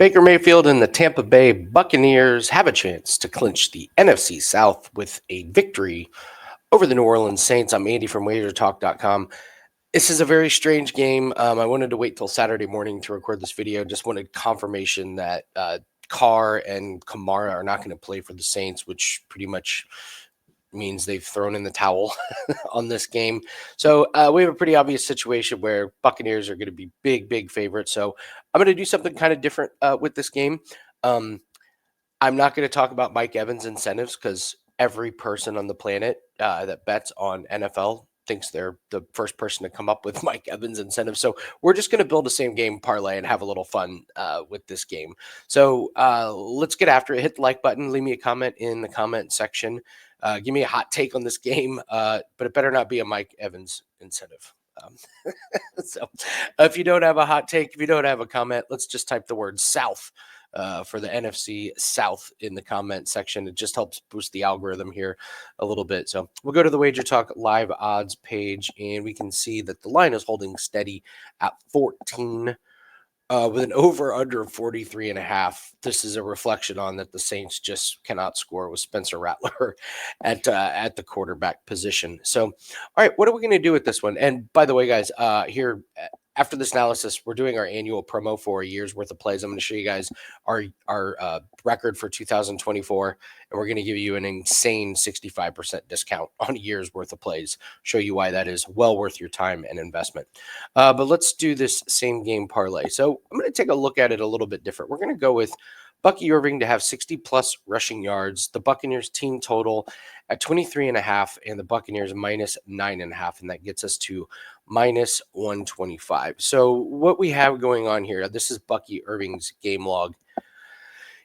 Baker Mayfield and the Tampa Bay Buccaneers have a chance to clinch the NFC South with a victory over the New Orleans Saints. I'm Andy from WagerTalk.com. This is a very strange game. I wanted to wait till Saturday morning to record this video. Just wanted confirmation that Carr and Kamara are not going to play for the Saints, which pretty much means they've thrown in the towel on this game. So we have a pretty obvious situation where Buccaneers are going to be big favorites. So I'm going to do something kind of different with this game. I'm not going to talk about Mike Evans incentives because every person on the planet that bets on NFL thinks they're the first person to come up with Mike Evans incentives. So we're just going to build a same game parlay and have a little fun with this game. So let's get after it. Hit the like button. Leave me a comment in the comment section. Give me a hot take on this game, but it better not be a Mike Evans incentive. So if you don't have a hot take, if you don't have a comment, let's just type the word South for the NFC South in the comment section. It just helps boost the algorithm here a little bit. So we'll go to the Wager Talk live odds page, and we can see that the line is holding steady at 14. With an over-under of 43.5. This is a reflection on that the Saints just cannot score with Spencer Rattler at the quarterback position. So, all right, what are we going to do with this one? And by the way, guys, here after this analysis, we're doing our annual promo for a year's worth of plays. I'm going to show you guys our record for 2024, and we're going to give you an insane 65% discount on a year's worth of plays. Show you why that is well worth your time and investment. But let's do this same game parlay. So I'm going to take a look at it a little bit different. We're going to go with Bucky Irving to have 60-plus rushing yards, the Buccaneers team total at 23.5, and the Buccaneers minus 9.5, and that gets us to minus 125. So what we have going on here, this is Bucky Irving's game log.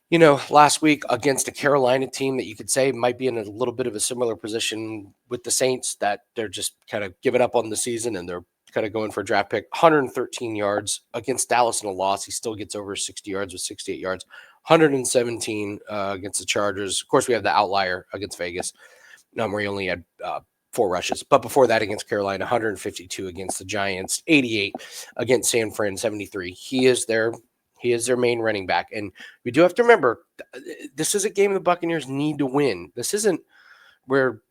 You know, last week against a Carolina team that you could say might be in a little bit of a similar position with the Saints, that they're just kind of giving up on the season and they're kind of going for a draft pick. 113 yards against Dallas in a loss. He still gets over 60 yards with 68 yards. 117 against the Chargers. Of course, we have the outlier against Vegas, where he only had 4 rushes. But before that, against Carolina, 152 against the Giants, 88 against San Fran, 73. He is their main running back. And we do have to remember, this is a game the Buccaneers need to win. This isn't where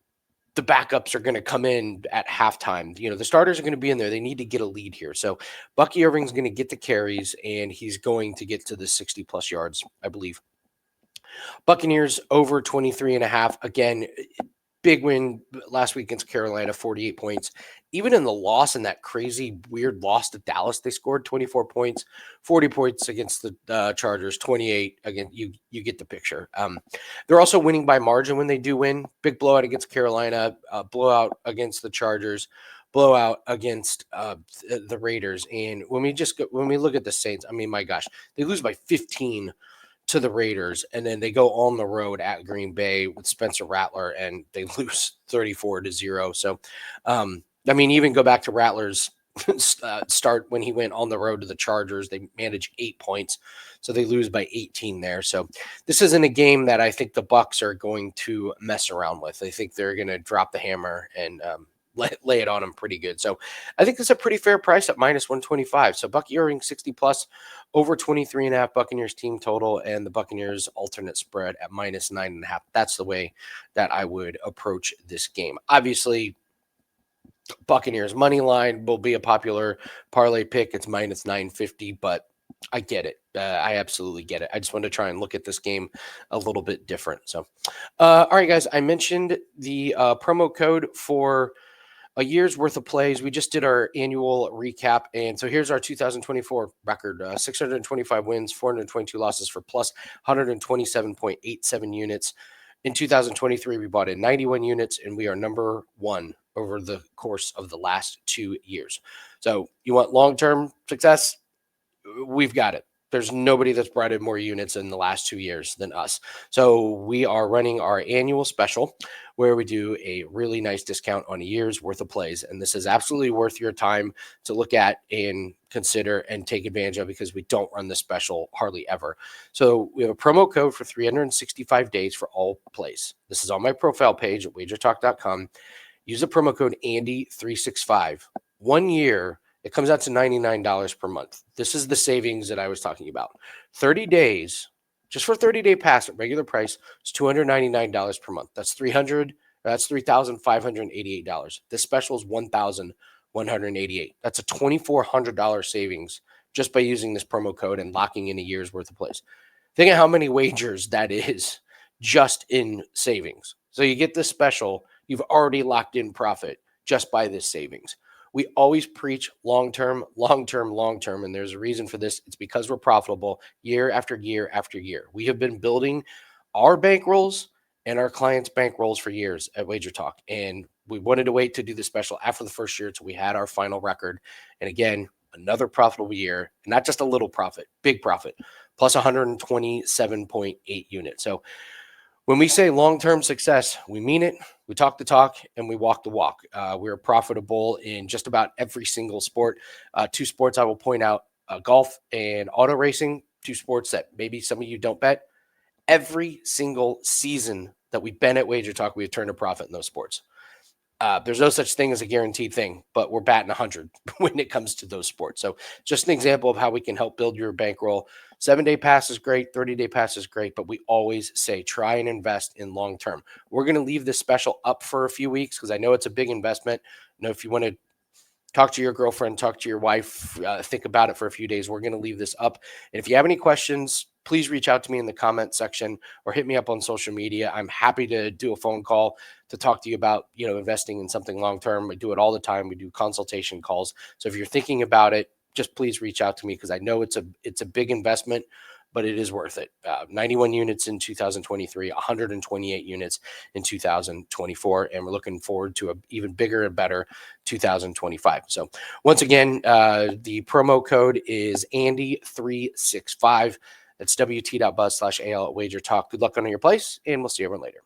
the backups are going to come in at halftime. You know, the starters are going to be in there. They need to get a lead here. So Bucky Irving's going to get the carries, and he's going to get to the 60-plus yards, I believe. Buccaneers over 23.5. Again, big win last week against Carolina, 48 points. Even in the loss, in that crazy, weird loss to Dallas, they scored 24 points, 40 points against the Chargers, 28. Again, you get the picture. They're also winning by margin when they do win. Big blowout against Carolina, blowout against the Chargers, blowout against the Raiders. And when we look at the Saints, I mean, my gosh, they lose by 15 to the Raiders, and then they go on the road at Green Bay with Spencer Rattler, and they lose 34-0. So, I mean, even go back to Rattler's start when he went on the road to the Chargers, they managed 8 points, so they lose by 18 there. So this isn't a game that I think the Bucs are going to mess around with. I think they're going to drop the hammer and lay it on them pretty good. So I think it's a pretty fair price at minus 125. So Bucky Irving 60-plus, over 23.5 Buccaneers team total, and the Buccaneers alternate spread at minus 9.5. That's the way that I would approach this game. Obviously, Buccaneers money line will be a popular parlay pick. It's minus 950, but I get it. I absolutely get it. I just want to try and look at this game a little bit different. So, all right, guys, I mentioned the promo code for a year's worth of plays. We just did our annual recap, and so here's our 2024 record: 625 wins, 422 losses for plus 127.87 units. In 2023, we bought in 91 units, and we are number 1 over the course of the last 2 years. So you want long-term success? We've got it. There's nobody that's brought in more units in the last 2 years than us. So we are running our annual special where we do a really nice discount on a year's worth of plays. And this is absolutely worth your time to look at and consider and take advantage of, because we don't run this special hardly ever. So we have a promo code for 365 days for all plays. This is on my profile page at wagertalk.com. Use the promo code Andy365. 1 year It comes out to $99 per month. This is the savings that I was talking about. 30 days, just for 30-day pass at regular price, is $299 per month. That's $3,588. This special is $1,188. That's a $2,400 savings just by using this promo code and locking in a year's worth of plays. Think of how many wagers that is just in savings. So you get this special, you've already locked in profit just by this savings. We always preach long-term, long-term, long-term, and there's a reason for this. It's because we're profitable year after year after year. We have been building our bankrolls and our clients' bankrolls for years at Wager Talk, and we wanted to wait to do the special after the first year until we had our final record. And again, another profitable year, not just a little profit, big profit, plus 127.8 units. So when we say long-term success, we mean it. We talk the talk and we walk the walk. We're profitable in just about every single sport. Two sports I will point out, golf and auto racing, two sports that maybe some of you don't bet. Every single season that we've been at Wager Talk, we've turned a profit in those sports. There's no such thing as a guaranteed thing, but we're batting 100 when it comes to those sports. So just an example of how we can help build your bankroll. 7-day pass is great. 30-day pass is great, but we always say try and invest in long term. We're going to leave this special up for a few weeks because I know it's a big investment. If you want to talk to your girlfriend, talk to your wife, think about it for a few days. We're going to leave this up. And if you have any questions, please reach out to me in the comment section or hit me up on social media. I'm happy to do a phone call to talk to you about, investing in something long-term. We do it all the time. We do consultation calls. So if you're thinking about it, just please reach out to me because I know it's a big investment, but it is worth it. 91 units in 2023, 128 units in 2024, and we're looking forward to an even bigger and better 2025. So once again, the promo code is Andy365. That's wt.buzz/AL at Wager Talk. Good luck on your place, and we'll see everyone later.